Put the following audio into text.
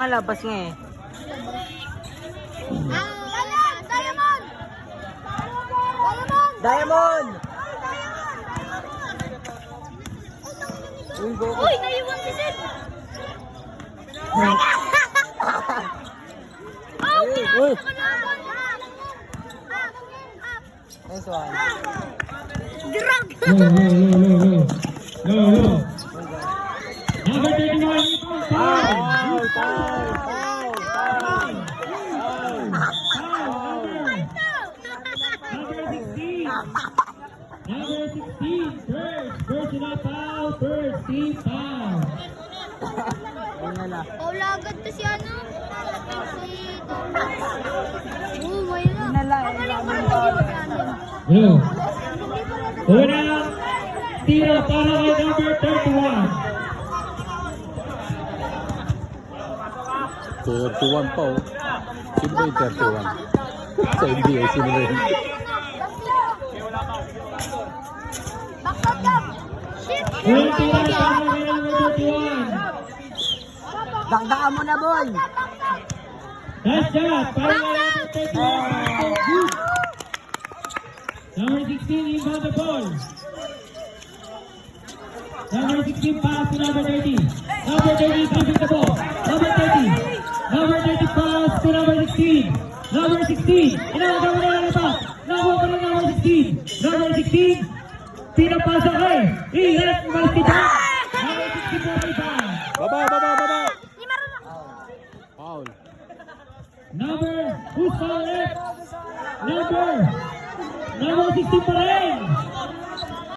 Malabas nga eh. Diamond! Diamond! Uy, naiwan si Sid! Oh, Uy! pinakita Nice one. Drug! No. Number 31, Foul! Number 16, personal foul, first team foul. Ayun na lang. Paula agad to si ano? Oh, may lang. Blue. Unang tira para kay number 31. 31 pa oh. Sino ba yung 31? Sa NBA, sino ba yun? Backshot jump! Shit! Unang tira para kay number 31. Dakdakan mo na, boy! Last shot para kay number 31. Number 16 inbound the ball. Number 16 pass to number 30. Number 30 dropping the ball. Number 30. Number 30 pass to number 16. Number 16. Inagawa na lang pa. Nakuha pa ng number 16. Number 16. Pinapasa kay. Ihat Martita. Number 16 po ay foul. Baba! Foul. Number, who's foul left? Number 16 pa rin.